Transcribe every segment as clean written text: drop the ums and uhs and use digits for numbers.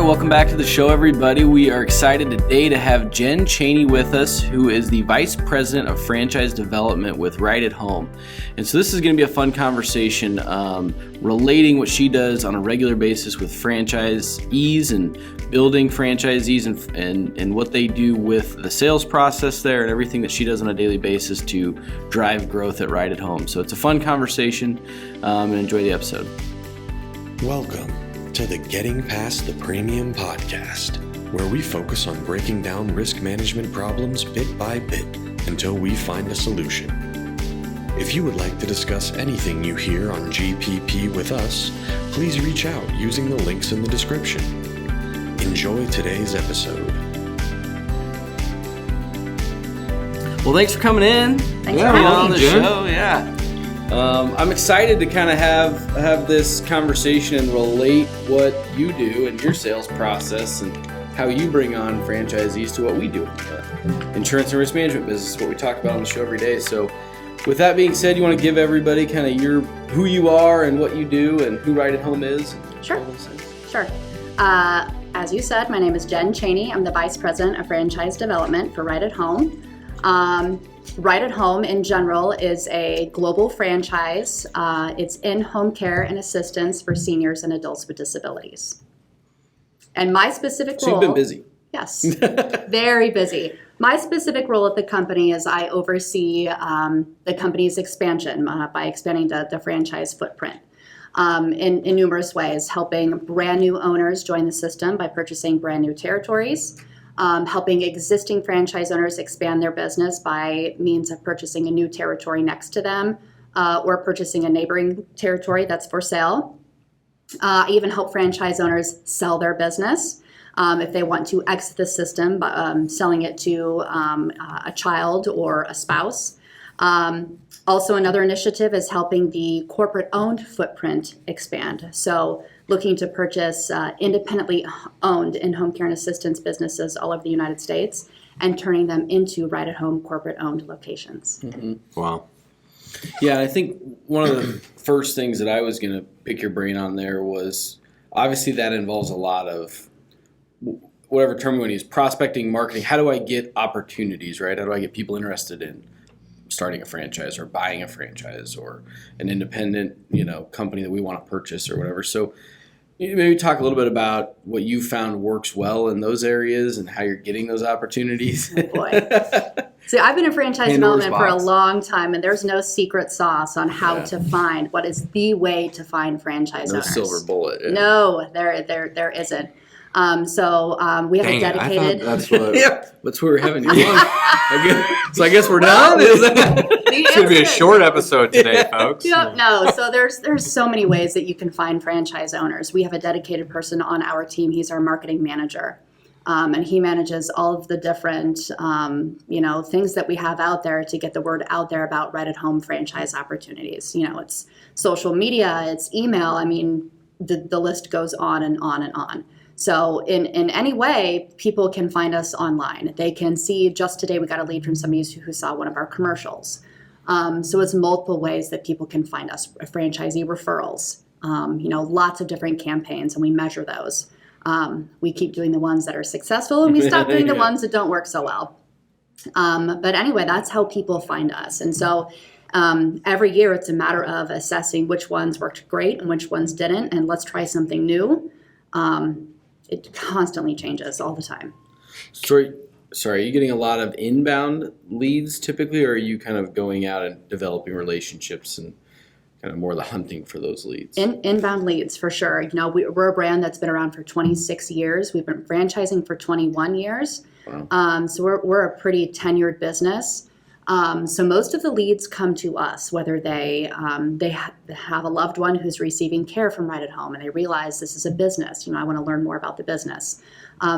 welcome back to the show, everybody. We are excited today to have Jen Chaney with us, who is the Vice President of Franchise Development with Right at Home. And so this is going to be a fun conversation relating what she does on a regular basis with franchisees and building franchisees and what they do with the sales process there and everything that she does on a daily basis to drive growth at Right at Home. So it's a fun conversation and enjoy the episode. Welcome to the Getting Past the Premium podcast, where we focus on breaking down risk management problems bit by bit until we find a solution. If you would like to discuss anything you hear on GPP with us, please reach out using the links in the description. Enjoy today's episode. Well, thanks for coming in. Thanks for being on the Jen. show. Yeah. I'm excited to kind of have this conversation and relate what you do in your sales process and how you bring on franchisees to what we do in the insurance and risk management business, what we talk about on the show every day. So with that being said, you want to give everybody kind of who you are and what you do and who Right at Home is? Sure. As you said, my name is Jen Chaney. I'm the Vice President of Franchise Development for Right at Home. Right at Home in general is a global franchise. It's in-home care and assistance for seniors and adults with disabilities. And my specific role... So you've been busy. Yes, very busy. My specific role at the company is I oversee the company's expansion by expanding the franchise footprint in numerous ways, helping brand new owners join the system by purchasing brand new territories, helping existing franchise owners expand their business by means of purchasing a new territory next to them or purchasing a neighboring territory that's for sale. I even help franchise owners sell their business if they want to exit the system by selling it to a child or a spouse. Also, another initiative is helping the corporate-owned footprint expand. So looking to purchase independently owned in-home care and assistance businesses all over the United States and turning them into Right at Home corporate-owned locations. Mm-hmm. Wow. Yeah, I think one of the first things that I was going to pick your brain on there was obviously that involves a lot of whatever term we want to use, prospecting, marketing. How do I get opportunities, right? How do I get people interested in starting a franchise or buying a franchise or an independent, company that we want to purchase or whatever. So maybe talk a little bit about what you found works well in those areas and how you're getting those opportunities. Oh boy. See, I've been in franchise development for a long time, and there's no secret sauce on how to find what is the way to find franchise owners. No silver bullet. Yeah. No, there isn't. We have a dedicated. That's what. That's where we're having your lunch. I guess we're done. It's going to be a short episode today, folks. No. So there's so many ways that you can find franchise owners. We have a dedicated person on our team. He's our marketing manager, and he manages all of the different things that we have out there to get the word out there about Right at Home franchise opportunities. It's social media, it's email. I mean, the list goes on and on and on. So in any way, people can find us online. They can see, just today we got a lead from somebody who saw one of our commercials. So it's multiple ways that people can find us. Franchisee referrals, lots of different campaigns, and we measure those. We keep doing the ones that are successful, and we stop doing the ones that don't work so well. But anyway, that's how people find us. And so every year it's a matter of assessing which ones worked great and which ones didn't, and let's try something new. It constantly changes all the time. Sorry, are you getting a lot of inbound leads typically, or are you kind of going out and developing relationships and kind of more the hunting for those leads? Inbound leads, for sure. We're a brand that's been around for 26 years. We've been franchising for 21 years. Wow. So we're a pretty tenured business. So most of the leads come to us, whether they have a loved one who's receiving care from Right at Home and they realize this is a business. I want to learn more about the business.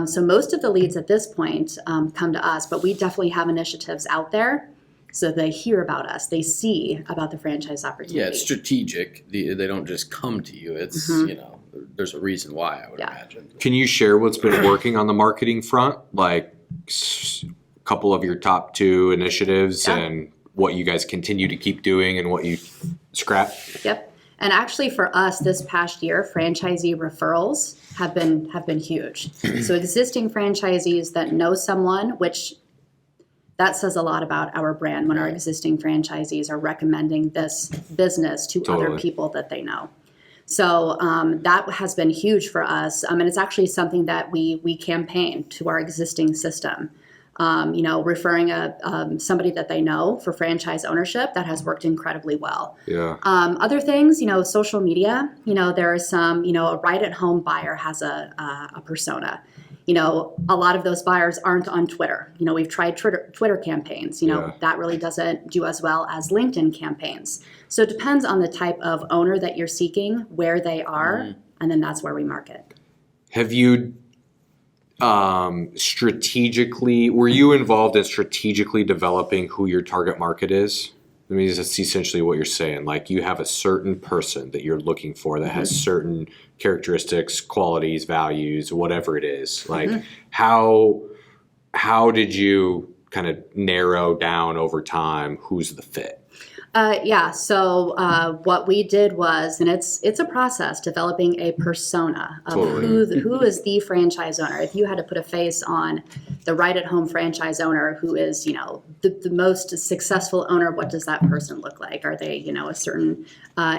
So most of the leads at this point come to us, but we definitely have initiatives out there. So they hear about us. They see about the franchise opportunity. Yeah, it's strategic. They don't just come to you. It's, there's a reason why, I would imagine. Can you share what's been working on the marketing front? Like couple of your top 2 initiatives and what you guys continue to keep doing and what you scrap? Yep. And actually for us this past year, franchisee referrals have been huge. So existing franchisees that know someone, which that says a lot about our brand when our existing franchisees are recommending this business to other people that they know. So that has been huge for us. And it's actually something that we campaign to our existing system. Referring somebody that they know for franchise ownership, that has worked incredibly well. Yeah. Other things, social media, there are some, a right-at-home buyer has a persona. A lot of those buyers aren't on Twitter. We've tried Twitter campaigns. That really doesn't do as well as LinkedIn campaigns. So it depends on the type of owner that you're seeking, where they are, and then that's where we market. Have you were you involved in strategically developing who your target market is? I mean, that's essentially what you're saying. Like, you have a certain person that you're looking for that has certain characteristics, qualities, values, whatever it is. Like, how did you kind of narrow down over time who's the fit? So what we did was, and it's a process, developing a persona of who is the franchise owner. If you had to put a face on the right-at-home franchise owner who is, the most successful owner, what does that person look like? Are they, a certain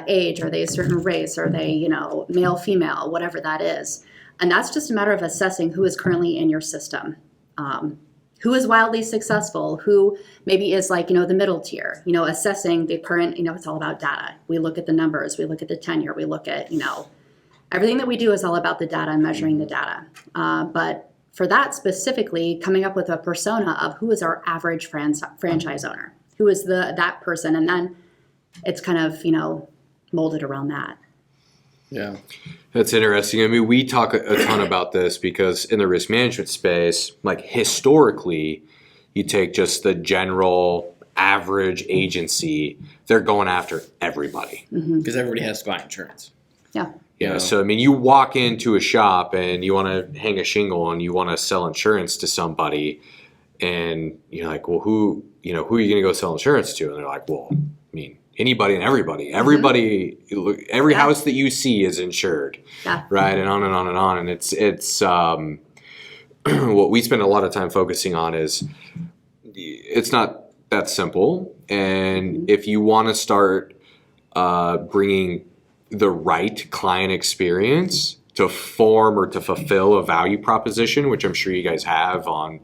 age? Are they a certain race? Are they, male, female, whatever that is? And that's just a matter of assessing who is currently in your system. Who is wildly successful, who maybe is like, the middle tier, assessing the current, it's all about data. We look at the numbers, we look at the tenure, we look at, everything that we do is all about the data and measuring the data. But for that specifically, coming up with a persona of who is our average franchise owner, who is that person, and then it's kind of, molded around that. Yeah. That's interesting. I mean, we talk a ton about this because in the risk management space, like, historically, you take just the general average agency, they're going after everybody. Because everybody has to buy insurance. Yeah. Yeah. So, I mean, you walk into a shop and you want to hang a shingle and you want to sell insurance to somebody, and you're like, well, who are you going to go sell insurance to? And they're like, well, I mean, anybody and everybody. Every house that you see is insured, right? And on and on and on. And it's what we spend a lot of time focusing on is it's not that simple. And if you want to start bringing the right client experience to form or to fulfill a value proposition, which I'm sure you guys have on,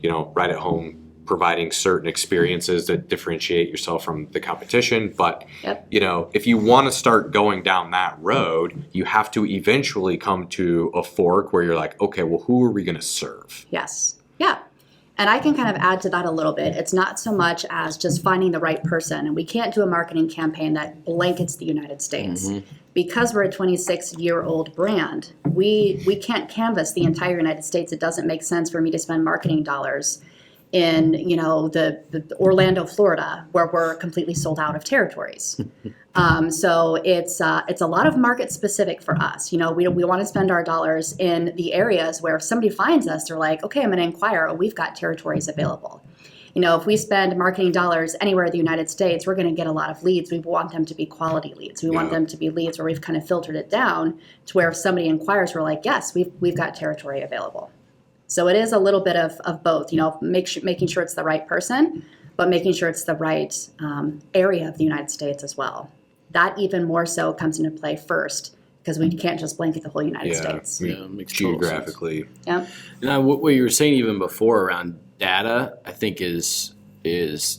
right at home, providing certain experiences that differentiate yourself from the competition. But, if you want to start going down that road, you have to eventually come to a fork where you're like, okay, well, who are we going to serve? Yes. Yeah. And I can kind of add to that a little bit. It's not so much as just finding the right person. And we can't do a marketing campaign that blankets the United States. Because we're a 26-year-old brand, we can't canvas the entire United States. It doesn't make sense for me to spend marketing dollars in, the Orlando, Florida, where we're completely sold out of territories. So it's a lot of market specific for us. We want to spend our dollars in the areas where if somebody finds us, they're like, okay, I'm going to inquire. Oh, we've got territories available. If we spend marketing dollars anywhere in the United States, we're going to get a lot of leads. We want them to be quality leads. We want them to be leads where we've kind of filtered it down to where if somebody inquires, we're like, yes, we've got territory available. So it is a little bit of both, making sure it's the right person, but making sure it's the right area of the United States as well. That even more so comes into play first, because we can't just blanket the whole United States. Makes geographically. Yeah. Now, what you were saying even before around data, I think is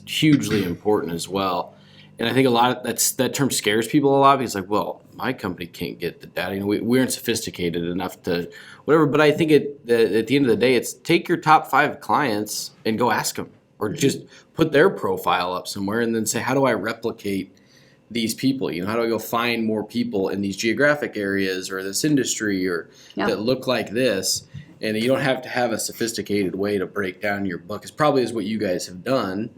hugely important as well. And I think that term scares people a lot because, like, well, my company can't get the data. We aren't sophisticated enough to whatever. But I think at the end of the day, it's take your top 5 clients and go ask them, or just put their profile up somewhere and then say, how do I replicate these people? How do I go find more people in these geographic areas or this industry or that look like this? And you don't have to have a sophisticated way to break down your book. It probably is what you guys have done.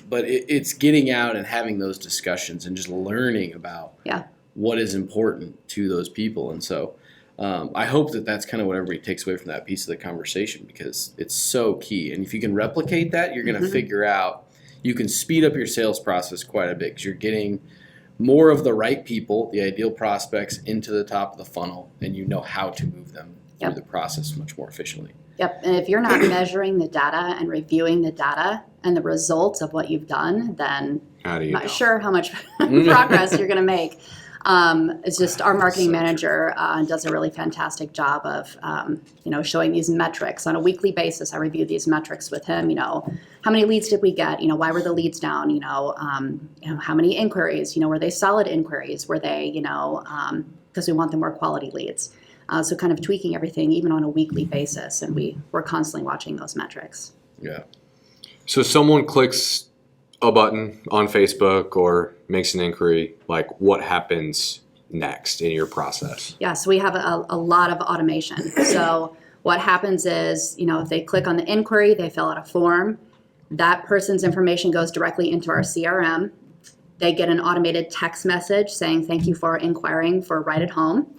But it's getting out and having those discussions and just learning about what is important to those people. And so I hope that that's kind of what everybody takes away from that piece of the conversation, because it's so key. And if you can replicate that, you're going to figure out, you can speed up your sales process quite a bit, because you're getting more of the right people, the ideal prospects, into the top of the funnel, and you know how to move them through the process much more efficiently. Yep. And if you're not measuring the data and reviewing the data and the results of what you've done, then I'm not sure how much progress you're going to make. It's just our marketing manager does a really fantastic job of, showing these metrics on a weekly basis. I review these metrics with him. How many leads did we get? Why were the leads down? How many inquiries? Were they solid inquiries? Were they, because we want the more quality leads. So kind of tweaking everything even on a weekly basis, and we're constantly watching those metrics. Yeah. So someone clicks a button on Facebook or makes an inquiry, like what happens next in your process? Yeah, so we have a lot of automation. So what happens is, if they click on the inquiry, they fill out a form, that person's information goes directly into our CRM. They get an automated text message saying, thank you for inquiring for Right at Home.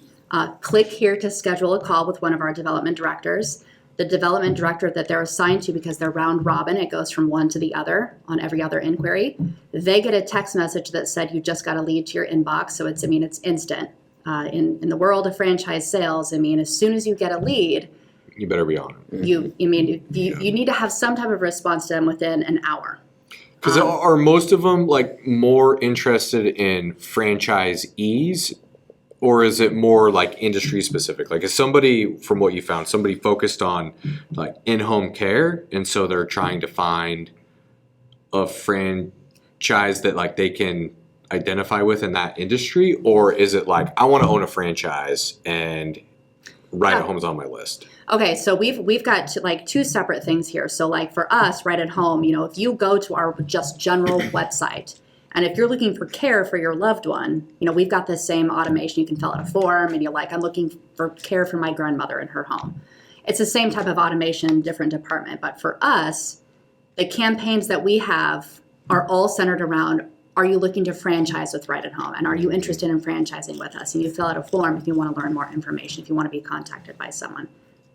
Click here to schedule a call with one of our development directors. The development director that they're assigned to, because they're round robin, it goes from one to the other on every other inquiry. They get a text message that said you just got a lead to your inbox. So it's instant. In the world of franchise sales, as soon as you get a lead, you better be on it. You need to have some type of response to them within an hour. Because are most of them like more interested in franchisees? Or is it more like industry specific? Like is somebody, from what you found, somebody focused on like in-home care, and so they're trying to find a franchise that like they can identify with in that industry? Or is it like, I want to own a franchise and Right at Home is on my list? Okay, so we've got like two separate things here. So like for us, Right at Home, if you go to our just general website, and if you're looking for care for your loved one, we've got the same automation. You can fill out a form and you're like, I'm looking for care for my grandmother in her home. It's the same type of automation, different department. But for us, the campaigns that we have are all centered around, are you looking to franchise with Right at Home? And are you interested in franchising with us? And you fill out a form if you want to learn more information, if you want to be contacted by someone.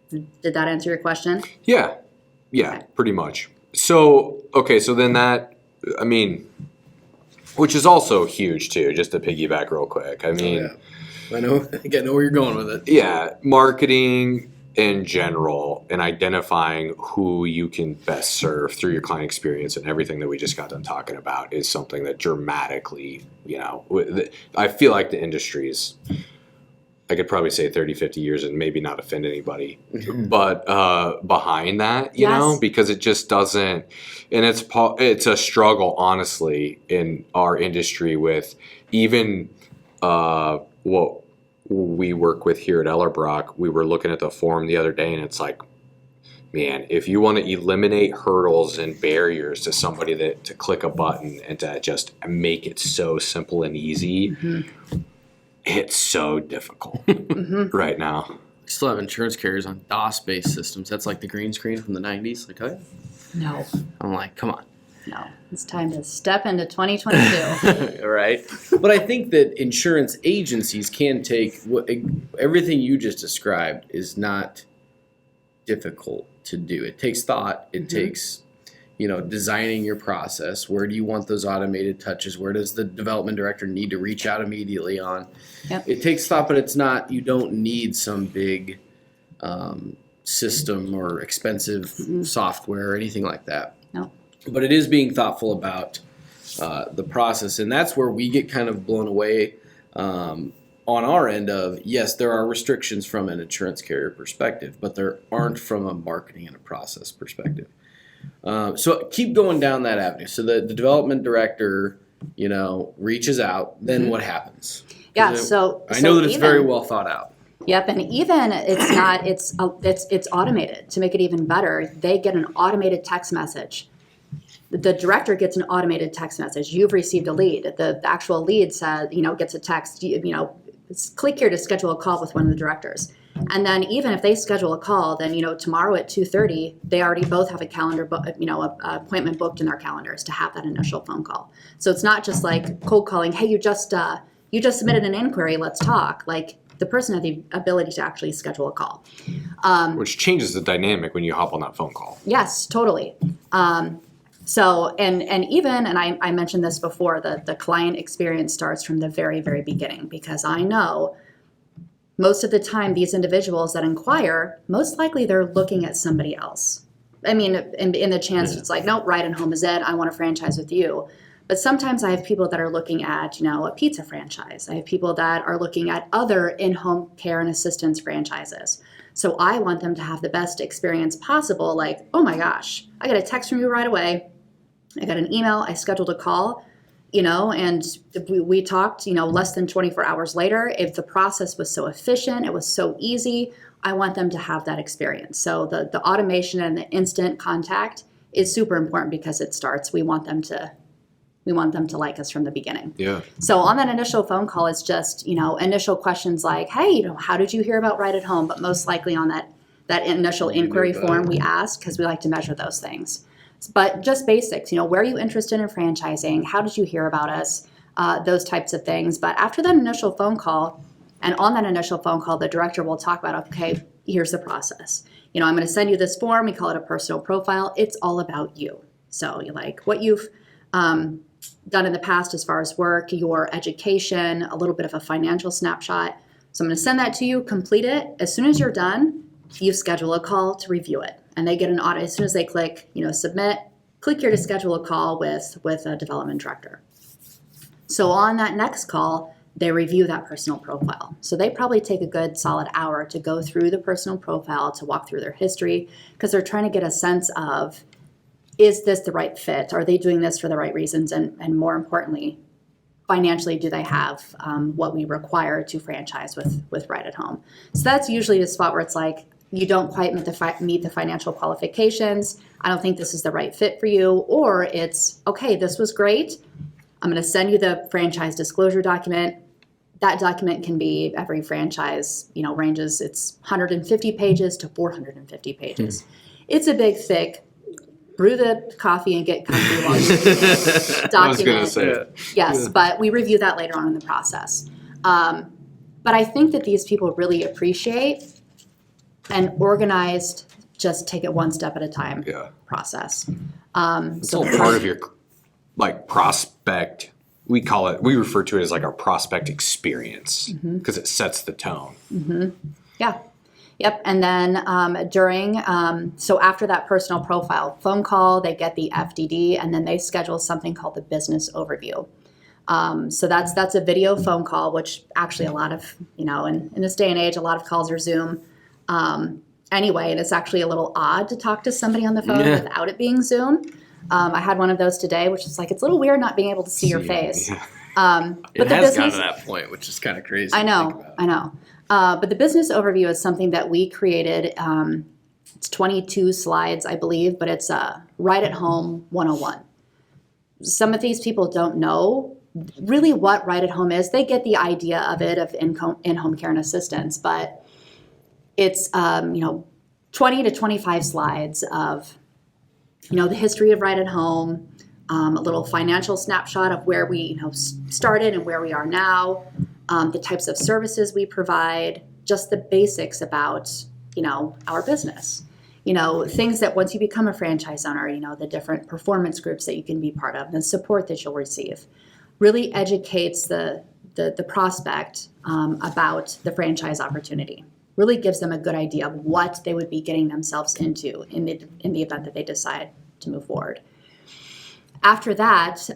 Did that answer your question? Yeah, okay. Pretty much. So, okay, so then that, which is also huge too, just to piggyback real quick. I know where you're going with it. Yeah, marketing in general and identifying who you can best serve through your client experience and everything that we just got done talking about is something that dramatically, I feel like the industry's, I could probably say 30, 50 years and maybe not offend anybody, but behind that, you know, because it just doesn't, and it's a struggle, honestly, in our industry with even what we work with here at Ellerbrock. We were looking at the form the other day and it's like, man, if you want to eliminate hurdles and barriers to somebody to click a button and to just make it so simple and easy, it's so difficult right now. We still have insurance carriers on DOS-based systems. That's like the green screen from the 90s. Like, okay. No. I'm like, come on. No. It's time to step into 2022. Right. But I think that insurance agencies can take everything you just described is not difficult to do. It takes thought. It takes designing your process. Where do you want those automated touches? Where does the development director need to reach out immediately on? Yep. It takes thought, but it's not, you don't need some big system or expensive software or anything like that. No. But it is being thoughtful about the process. And that's where we get kind of blown away on our end of, yes, there are restrictions from an insurance carrier perspective, but there aren't from a marketing and a process perspective. So keep going down that avenue. So the development director, reaches out. Then what happens? Yeah. I know that it's very well thought out. Yep, and even it's not. It's automated to make it even better. They get an automated text message. The director gets an automated text message. You've received a lead. The actual lead says, gets a text. Click here to schedule a call with one of the directors. And then even if they schedule a call, then tomorrow at 2:30, they already both have a calendar, appointment booked in their calendars to have that initial phone call. So it's not just like cold calling. Hey, you just submitted an inquiry. Let's talk. Like the person had the ability to actually schedule a call, which changes the dynamic when you hop on that phone call. Yes, totally. So, and even, and I mentioned this before, the client experience starts from the very, very beginning, because I know most of the time these individuals that inquire, most likely they're looking at somebody else. I mean, in the chance it's like, nope, Ride at Home is it, I want to franchise with you. But sometimes I have people that are looking at, a pizza franchise. I have people that are looking at other in-home care and assistance franchises. So I want them to have the best experience possible. Like, oh my gosh, I got a text from you right away. I got an email, I scheduled a call, and we talked, less than 24 hours later. If the process was so efficient, it was so easy, I want them to have that experience. So the automation and the instant contact is super important, because it starts, we want them to like us from the beginning. Yeah. So on that initial phone call, it's just, initial questions like, hey, how did you hear about Ride at Home? But most likely on that initial inquiry form we ask, because we like to measure those things. But just basics, where are you interested in franchising? How did you hear about us? Those types of things. But after that initial phone call, and on that initial phone call, the director will talk about, okay, here's the process. I'm going to send you this form. We call it a personal profile. It's all about you. So you like what you've done in the past as far as work, your education, a little bit of a financial snapshot. So I'm going to send that to you, complete it. As soon as you're done, you schedule a call to review it. And they get an audit as soon as they click, submit, click here to schedule a call with a development director. So on that next call, they review that personal profile. So they probably take a good solid hour to go through the personal profile, to walk through their history, because they're trying to get a sense of, is this the right fit? Are they doing this for the right reasons? And more importantly, financially, do they have what we require to franchise with Ride at Home? So that's usually the spot where it's like, you don't quite meet the financial qualifications. I don't think this is the right fit for you. Or it's, okay, this was great. I'm going to send you the franchise disclosure document. That document can be, every franchise, ranges, it's 150 pages to 450 pages. It's a big, thick, brew the coffee and get comfy while you document. I was going to say it. Yes, but we review that later on in the process. But I think that these people really appreciate an organized, just take it one step at a time process. It's all part of your prospect. We refer to it as like our prospect experience, because it sets the tone. Yeah. Yep. And then so after that personal profile phone call, they get the FDD, and then they schedule something called the business overview. So that's a video phone call, which actually a lot of, in this day and age, a lot of calls are Zoom. Anyway, and it's actually a little odd to talk to somebody on the phone without it being Zoom. I had one of those today, which is like, it's a little weird not being able to see your face. But it has gotten to that point, which is kind of crazy. I know. But the business overview is something that we created. It's 22 slides, I believe, but it's Ride at Home 101. Some of these people don't know really what Ride at Home is. They get the idea of it, of in-home care and assistance, but it's 20 to 25 slides of the history of Ride at Home, a little financial snapshot of where we started and where we are now, the types of services we provide, just the basics about our business. Things that once you become a franchise owner, the different performance groups that you can be part of, the support that you'll receive, really educates the prospect about the franchise opportunity. Really gives them a good idea of what they would be getting themselves into in the event that they decide to move forward. After that,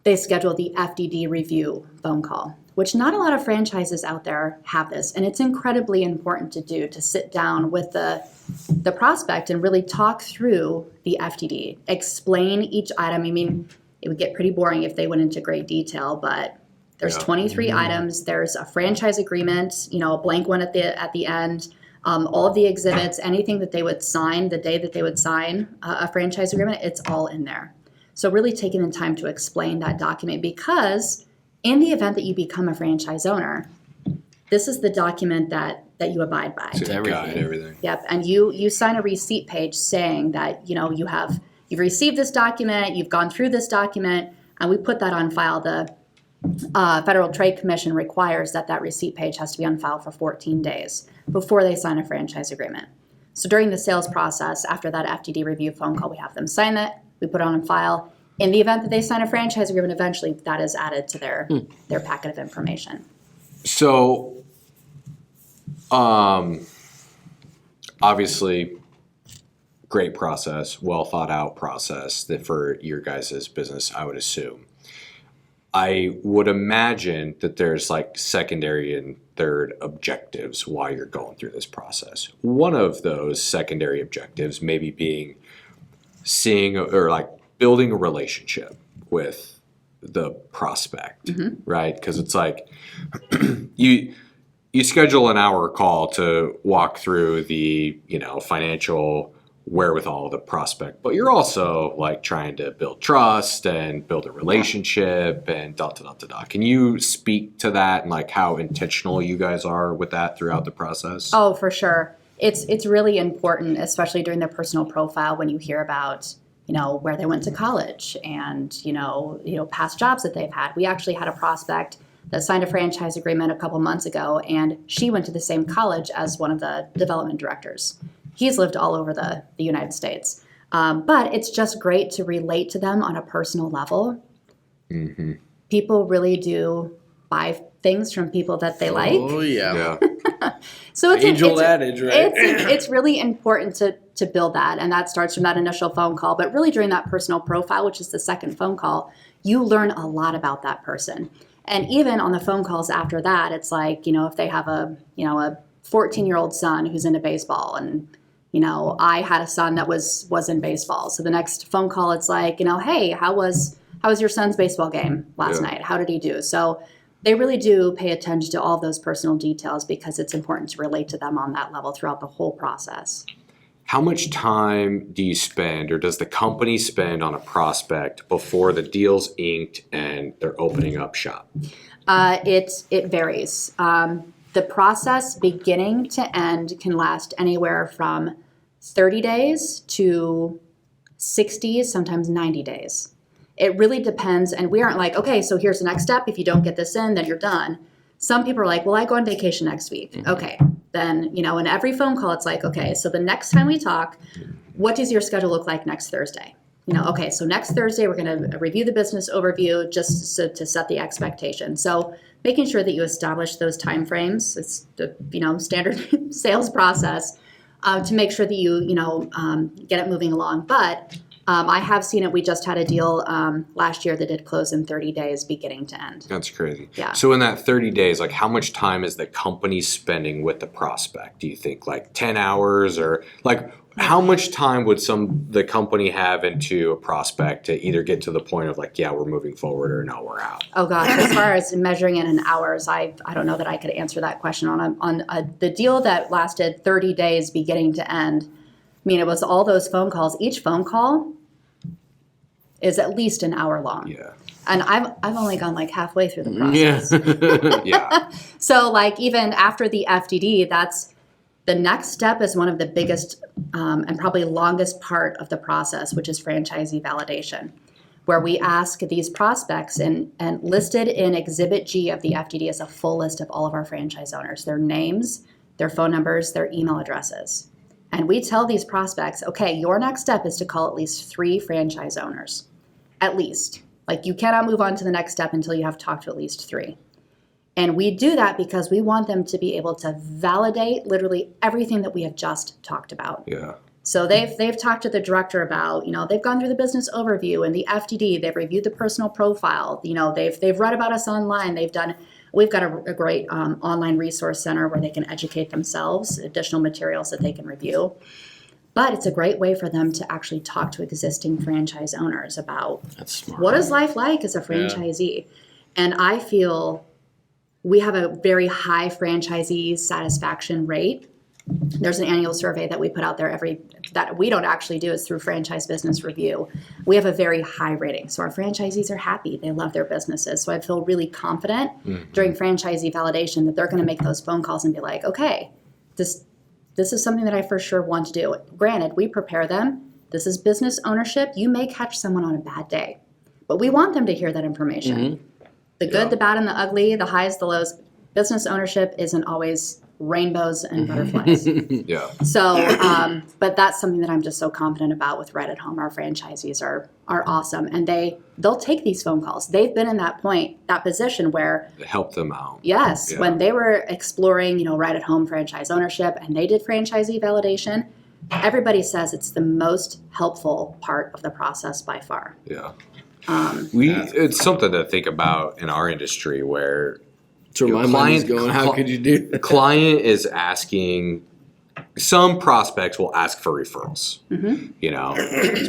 they schedule the FDD review phone call, which not a lot of franchises out there have this, and it's incredibly important to do, to sit down with the prospect and really talk through the FDD, explain each item. I mean, it would get pretty boring if they went into great detail, but there's 23 items. There's a franchise agreement, a blank one at the end. All of the exhibits, anything that they would sign the day that they would sign a franchise agreement, it's all in there. So really taking the time to explain that document, because in the event that you become a franchise owner, this is the document that you abide by. It's everything. Yep, and you sign a receipt page saying that you've received this document, you've gone through this document, and we put that on file. The Federal Trade Commission requires that receipt page has to be on file for 14 days before they sign a franchise agreement. So during the sales process, after that FDD review phone call, we have them sign We put it on file. In the event that they sign a franchise agreement, eventually that is added to their packet of information. So, obviously, great process, well thought out process that for your guys' business, I would assume. I would imagine that there's like secondary and third objectives while you're going through this process. One of those secondary objectives maybe being seeing or like building a relationship with the prospect, right? Because it's like you schedule an hour call to walk through the, financial wherewithal of the prospect, but you're also like trying to build trust and build a relationship and da da da da da. Can you speak to that and like how intentional you guys are with that throughout the process? Oh, for sure. It's really important, especially during their personal profile, when you hear about, where they went to college and, past jobs that they've had. We actually had a prospect that signed a franchise agreement a couple months ago, and she went to the same college as one of the development directors. He's lived all over the United States. But it's just great to relate to them on a personal level. Mm-hmm. People really do buy things from people that they like. Oh, yeah. So it's age-old adage, right? It's really important to build that, and that starts from that initial phone call. But really during that personal profile, which is the second phone call, you learn a lot about that person. And even on the phone calls after that, it's like, if they have a 14-year-old son who's into baseball, and I had a son that was in baseball. So the next phone call, it's like, hey, how was your son's baseball game last night? How did he do? So they really do pay attention to all of those personal details because it's important to relate to them on that level throughout the whole process. How much time do you spend or does the company spend on a prospect before the deal's inked and they're opening up shop? It varies. The process beginning to end can last anywhere from 30 days to 60, sometimes 90 days. It really depends, and we aren't like, okay, so here's the next step. If you don't get this in, then you're done. Some people are like, well, I go on vacation next week. Mm-hmm. Okay, then, in every phone call, it's like, okay, so the next time we talk, what does your schedule look like next Thursday? Okay, so next Thursday, we're going to review the business overview just to set the expectation. So making sure that you establish those time frames, it's the, standard sales process to make sure that you, get it moving along. But I have seen it. We just had a deal last year that did close in 30 days beginning to end. That's crazy. Yeah. So in that 30 days, like how much time is the company spending with the prospect? Do you think like 10 hours or like how much time would the company have into a prospect to either get to the point of like, yeah, we're moving forward or no, we're out? Oh gosh, as far as measuring it in hours, I don't know that I could answer that question on the deal that lasted 30 days beginning to end. I mean, it was all those phone calls. Each phone call is at least an hour long. Yeah. And I've only gone like halfway through the process. Yeah. So like even after the FDD, that's the next step is one of the biggest and probably longest part of the process, which is franchisee validation, where we ask these prospects and listed in Exhibit G of the FDD is a full list of all of our franchise owners, their names, their phone numbers, their email addresses. And we tell these prospects, okay, your next step is to call at least 3 franchise owners, at least. Like you cannot move on to the next step until you have talked to at least 3. And we do that because we want them to be able to validate literally everything that we have just talked about. Yeah. So they've talked to the director about, they've gone through the business overview and the FDD, they've reviewed the personal profile, they've read about us online, we've got a great online resource center where they can educate themselves, additional materials that they can review. But it's a great way for them to actually talk to existing franchise owners about what is life like as a franchisee. Yeah. And I feel we have a very high franchisee satisfaction rate. There's an annual survey that we put out there that we don't actually do, it's through Franchise Business Review. We have a very high rating. So our franchisees are happy. They love their businesses. So I feel really confident during franchisee validation that they're going to make those phone calls and be like, okay, this is something that I for sure want to do. Granted, we prepare them. This is business ownership. You may catch someone on a bad day, but we want them to hear that information. Mm-hmm. The good, the bad, and the ugly, the highs, the lows. Business ownership isn't always rainbows and butterflies. Yeah. So, but that's something that I'm just so confident about with Right at Home. Our franchisees are awesome, and they'll take these phone calls. They've been in that position where Help them out. yes, Yeah. when they were exploring, Right at Home franchise ownership, and they did franchisee validation. Everybody says it's the most helpful part of the process by far. Yeah. It's something to think about in our industry where So my mind's going, how could you do the that? client is asking, some prospects will ask for referrals,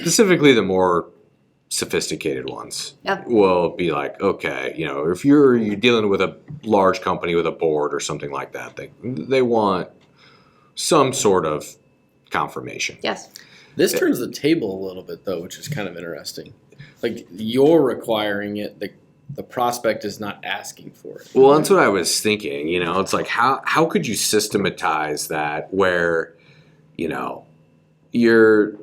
specifically the more sophisticated ones Yep. will be like, okay, if you're dealing with a large company with a board or something like that, they want some sort of confirmation. Yes. This turns the table a little bit, though, which is kind of interesting. Like, you're requiring it, the prospect is not asking for it. Well, that's what I was thinking. It's like how could you systematize that where, you're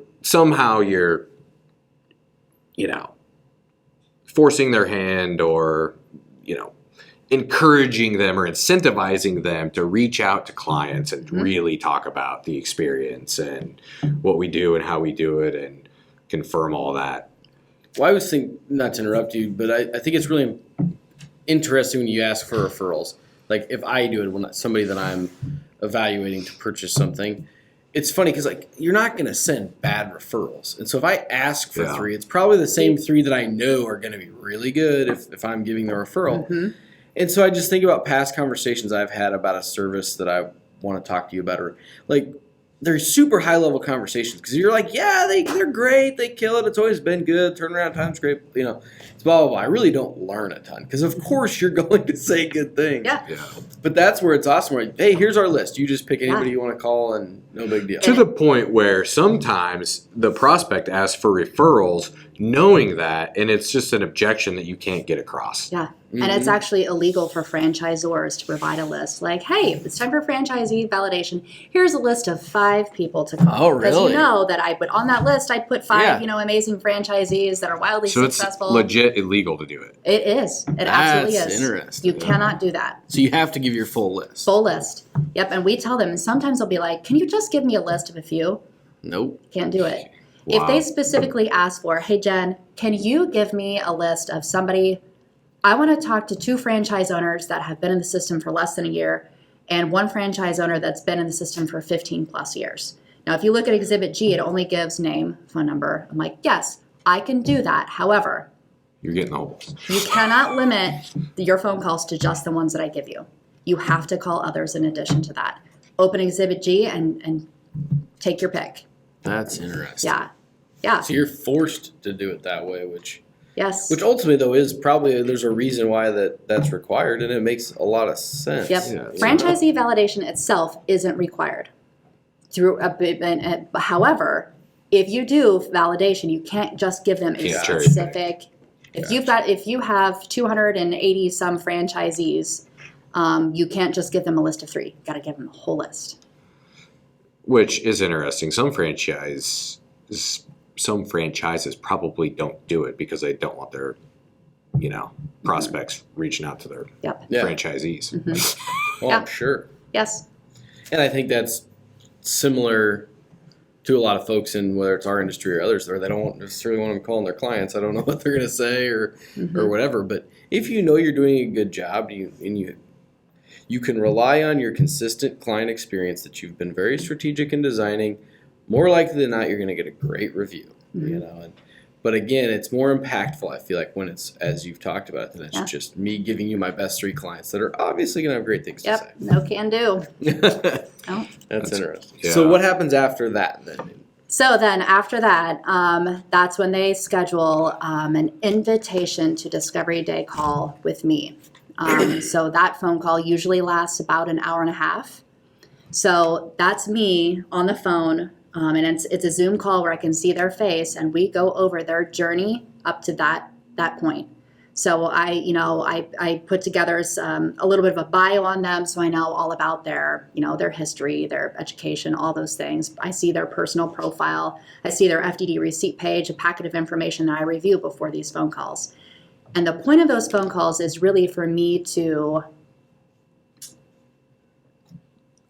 forcing their hand or, encouraging them or incentivizing them to reach out to clients and really talk about the experience and what we do and how we do it and confirm all that. Well, I was thinking, not to interrupt you, but I think it's really interesting when you ask for referrals. Like, if I do it when somebody that I'm evaluating to purchase something, it's funny because, like, you're not going to send bad referrals. And so if I ask for 3, it's probably the same 3 that I know are going to be really good if I'm giving the referral. And so I just think about past conversations I've had about a service that I want to talk to you about. Or, like, they're super high-level conversations because you're like, yeah, they're great. They kill it. It's always been good. Turnaround time's great. It's blah, blah, blah. I really don't learn a ton because, of course, you're going to say good things. Yeah. But that's where it's awesome. Where, hey, here's our list. You just pick anybody you want to call and no big deal. To the point where sometimes the prospect asks for referrals knowing that, and it's just an objection that you can't get across. Yeah. And it's actually illegal for franchisors to provide a list. Like, hey, it's time for franchisee validation. Here's a list of 5 people to call. Oh, really? Because you know that I put on that list, I put 5, Yeah. amazing franchisees that are wildly So it's successful. legit illegal to do it. It is. It absolutely That's is. interesting. You cannot do that. So you have to give your full list. Full list. Yep. And we tell them, and sometimes they'll be like, can you just give me a list of a few? Nope. Can't do it. Wow. If they specifically ask for, hey, Jen, can you give me a list of somebody? I want to talk to 2 franchise owners that have been in the system for less than a year and 1 franchise owner that's been in the system for 15 plus years. Now, if you look at Exhibit G, it only gives name, phone number. I'm like, yes, I can do that. However, You're getting the whole list. you cannot limit your phone calls to just the ones that I give you. You have to call others in addition to that. Open Exhibit G and take your pick. That's interesting. Yeah. So you're forced to do it that way, which Yes. ultimately, though, is probably there's a reason why that's required, and it makes a lot of sense. Yep. Yeah. Franchisee validation itself isn't required. However, if you do validation, you can't just give them a Can't cherry specific. If you have 280 some franchisees, you can't just give them a list of 3. You got to give them the whole list. Which is interesting. Some franchises probably don't do it because they don't want their, prospects reaching out to their Yep. Yeah. franchisees. Well, Yeah. I'm sure. Yes. And I think that's similar to a lot of folks in whether it's our industry or others, where they don't necessarily want them calling their clients. I don't know what they're going to say or whatever. But if you know you're doing a good job, you can rely on your consistent client experience that you've been very strategic in designing. More likely than not, you're going to get a great review. But again, it's more impactful, I feel like, when it's, as you've talked about, than it's just me giving you my best 3 clients that are obviously going to have great things to say. Yep. No can do. Oh. That's interesting. Yeah. So what happens after that then? So then after that, that's when they schedule an invitation to Discovery Day call with me. So that phone call usually lasts about an hour and a half. So that's me on the phone, and it's a Zoom call where I can see their face, and we go over their journey up to that point. So I put together a little bit of a bio on them, so I know all about their history, their education, all those things. I see their personal profile. I see their FDD receipt page, a packet of information that I review before these phone calls. And the point of those phone calls is really for me to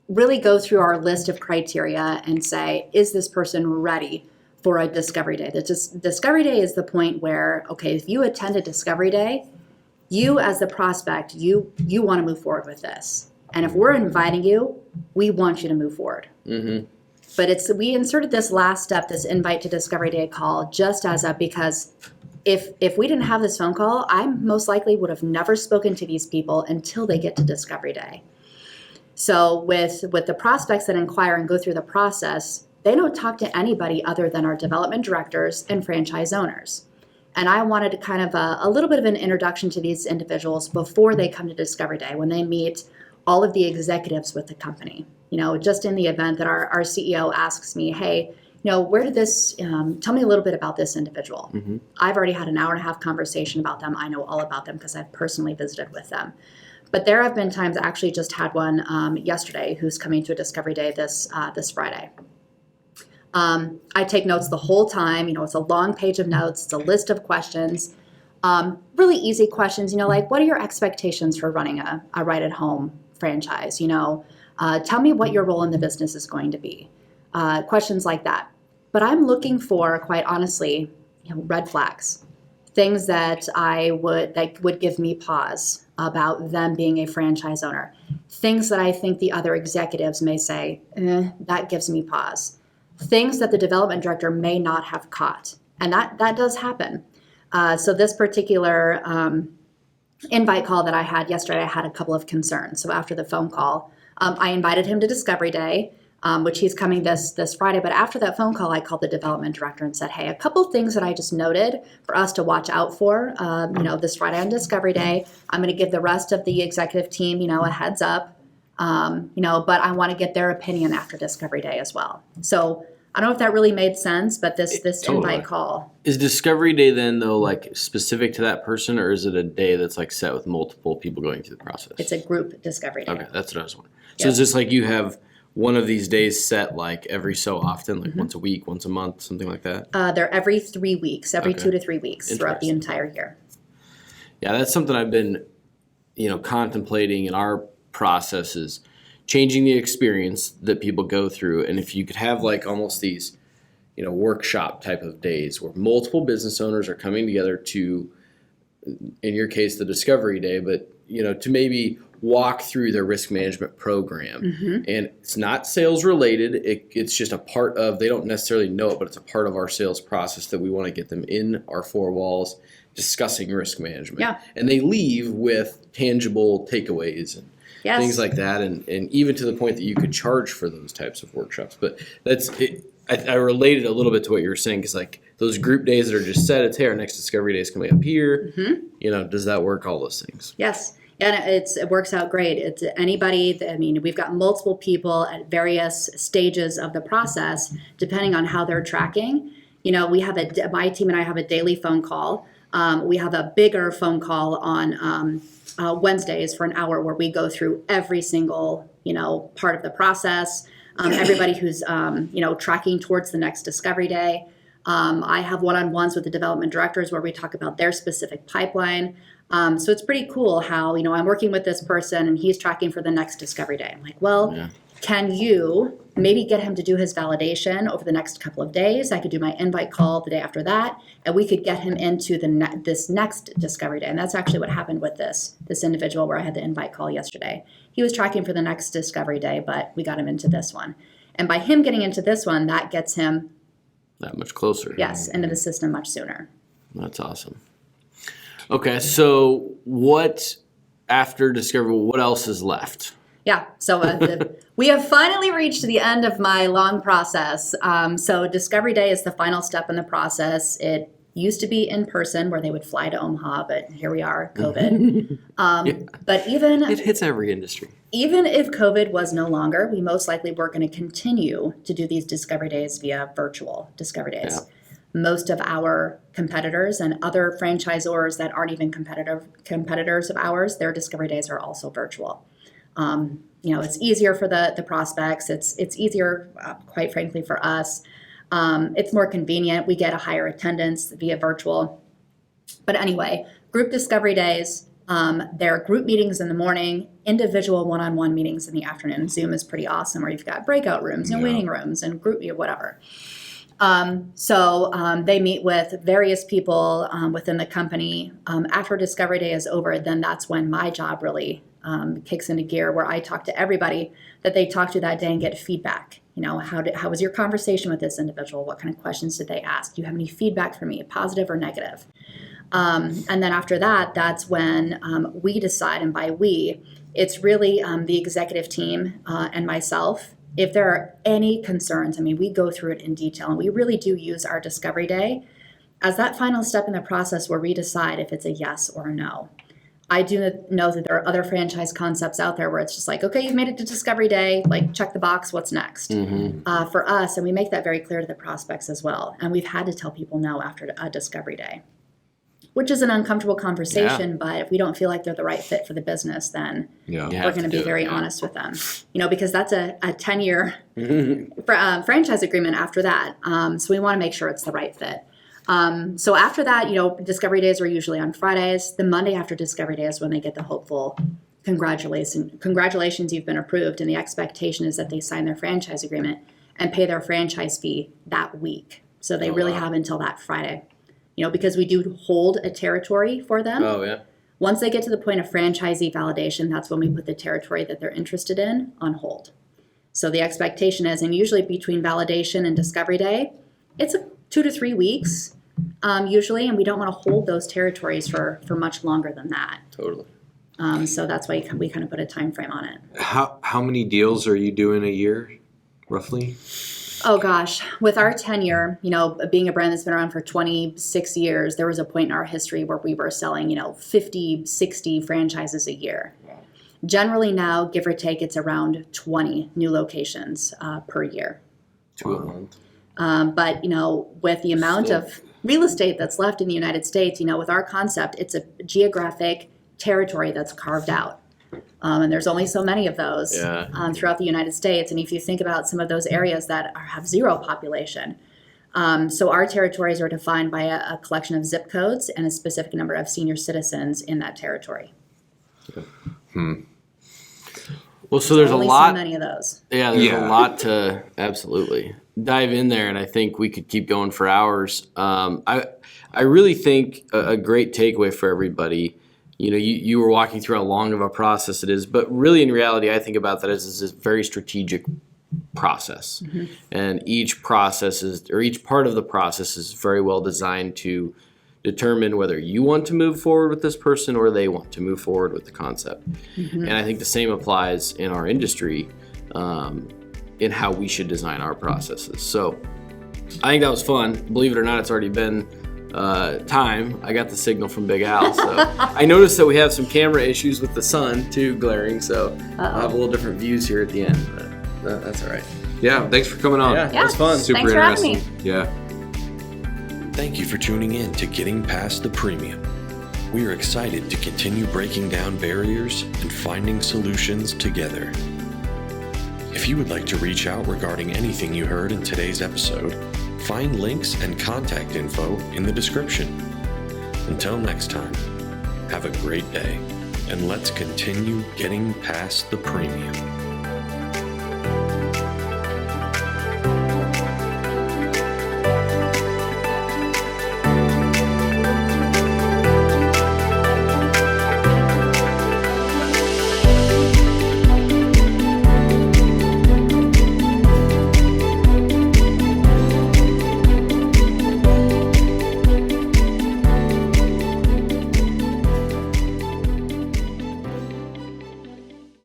really go through our list of criteria and say, is this person ready for a discovery day? Discovery day is the point where, okay, if you attend a discovery day, you as the prospect, you want to move forward with this. And if we're inviting you, we want you to move forward. Mm-hmm. But we inserted this last step, this invite to discovery day call, just as because if we didn't have this phone call, I most likely would have never spoken to these people until they get to discovery day. So with the prospects that inquire and go through the process, they don't talk to anybody other than our development directors and franchise owners. And I wanted to kind of a little bit of an introduction to these individuals before they come to discovery day, when they meet all of the executives with the company. Just in the event that our CEO asks me, hey, where did this, tell me a little bit about this individual. Mm-hmm. I've already had an hour and a half conversation about them. I know all about them because I've personally visited with them. But there have been times, I actually just had one yesterday who's coming to a discovery day this Friday. I take notes the whole time. It's a long page of notes. It's a list of questions, really easy questions, like what are your expectations for running a Right at Home franchise? Tell me what your role in the business is going to be. Questions like that. But I'm looking for, quite honestly, red flags, things that would give me pause about them being a franchise owner, things that I think the other executives may say, that gives me pause, things that the development director may not have caught. And that does happen. So this particular invite call that I had yesterday, I had a couple of concerns. So after the phone call, I invited him to discovery day, which he's coming this Friday. But after that phone call, I called the development director and said, hey, a couple of things that I just noted for us to watch out for, this Friday on discovery day. I'm going to give the rest of the executive team, a heads up, but I want to get their opinion after discovery day as well. So I don't know if that really made sense, but this Totally. invite call. Is discovery day then, though, like specific to that person, or is it a day that's like set with multiple people going through the process? It's a group discovery day. Okay, that's what I was wondering. So it's just like you have one of these days set like every so often, like once a week, once a month, something like that? They're every 3 weeks, every 2 to 3 weeks throughout the entire year. Yeah, that's something I've been, contemplating in our processes, changing the experience that people go through. And if you could have like almost these, workshop type of days where multiple business owners are coming together to, in your case, the discovery day, but, to maybe walk through their risk management program. Mm-hmm. And it's not sales related. It's just a part of, they don't necessarily know it, but it's a part of our sales process that we want to get them in our four walls discussing risk management. Yeah. And they leave with tangible takeaways and things like that. And even to the point that you could charge for those types of workshops. But that's it. I related a little bit to what you were saying, because like those group days that are just set, it's, hey, our next discovery day is coming up here. Mm-hmm. Does that work? All those things. Yes. And it works out great. It's anybody, we've got multiple people at various stages of the process, depending on how they're tracking. We have my team and I have a daily phone call. We have a bigger phone call on Wednesdays for an hour where we go through every single, part of the process. Everybody who's, tracking towards the next discovery day. I have one-on-ones with the development directors where we talk about their specific pipeline. So it's pretty cool how, I'm working with this person and he's tracking for the next discovery day. I'm like, well, can you maybe get him to do his validation over the next couple of days? I could do my invite call the day after that, and we could get him into this next discovery day. And that's actually what happened with this individual where I had the invite call yesterday. He was tracking for the next discovery day, but we got him into this one. And by him getting into this one, that gets him that much closer. Yes, into the system much sooner. That's awesome. Okay, so what after discovery, what else is left? Yeah, so we have finally reached the end of my long process. So discovery day is the final step in the process. It used to be in person where they would fly to Omaha, but here we are, COVID. But even it hits every industry. Even if COVID was no longer, we most likely were going to continue to do these discovery days via virtual discovery days. Yeah. Most of our competitors and other franchisors that aren't even competitors of ours, their discovery days are also virtual. It's easier for the prospects. It's easier, quite frankly, for us. It's more convenient. We get a higher attendance via virtual. But anyway, group discovery days, There are group meetings in the morning, individual one-on-one meetings in the afternoon. Zoom is pretty awesome, where you've got breakout rooms and waiting rooms and group, whatever. So they meet with various people within the company. After Discovery Day is over, then that's when my job really kicks into gear, where I talk to everybody that they talked to that day and get feedback. How was your conversation with this individual? What kind of questions did they ask? Do you have any feedback for me, positive or negative? And then after that, that's when we decide, and by we, it's really the executive team and myself. If there are any concerns, we go through it in detail, and we really do use our Discovery Day as that final step in the process where we decide if it's a yes or a no. I do know that there are other franchise concepts out there where it's just like, okay, you've made it to Discovery Day, like check the box, what's next? For us, and we make that very clear to the prospects as well, and we've had to tell people no after a Discovery Day, which is an uncomfortable conversation, but if we don't feel like they're the right fit for the business, then we're going to be very honest with them. Because that's a 10-year franchise agreement after that. So we want to make sure it's the right fit. So after that, Discovery Days are usually on Fridays. The Monday after Discovery Day is when they get the hopeful congratulations, you've been approved. And the expectation is that they sign their franchise agreement and pay their franchise fee that week. So they really have until that Friday. Because we do hold a territory for them. Oh, yeah. Once they get to the point of franchisee validation, that's when we put the territory that they're interested in on hold. So the expectation is, and usually between validation and Discovery Day, it's 2 to 3 weeks usually, and we don't want to hold those territories for much longer than that. Totally. So that's why we kind of put a time frame on it. How many deals are you doing a year, roughly? Oh gosh, with our tenure, being a brand that's been around for 26 years, there was a point in our history where we were selling, 50, 60 franchises a year. Generally now, give or take, it's around 20 new locations per year. 2 a month. But, with the amount of real estate that's left in the United States, with our concept, it's a geographic territory that's carved out. And there's only so many of those throughout the United States. And if you think about some of those areas that have zero population, so our territories are defined by a collection of zip codes and a specific number of senior citizens in that territory. Well, so there's only a lot. So many of those. Yeah, there's a lot to absolutely dive in there, and I think we could keep going for hours. I really think a great takeaway for everybody. You were walking through how long of a process it is, but really in reality, I think about that as a very strategic process. And each part of the process is very well designed to determine whether you want to move forward with this person or they want to move forward with the concept. And I think the same applies in our industry in how we should design our processes. So I think that was fun. Believe it or not, it's already been time. I got the signal from Big Al, so I noticed that we have some camera issues with the sun too, glaring, so I'll have a little different views here at the end, but that's all right. Yeah, thanks for coming on. Yeah, that was fun. Super Thanks for having interesting. me. Yeah. Thank you for tuning in to Getting Past the Premium. We are excited to continue breaking down barriers and finding solutions together. If you would like to reach out regarding anything you heard in today's episode, find links and contact info in the description. Until next time, have a great day, and let's continue getting past the premium.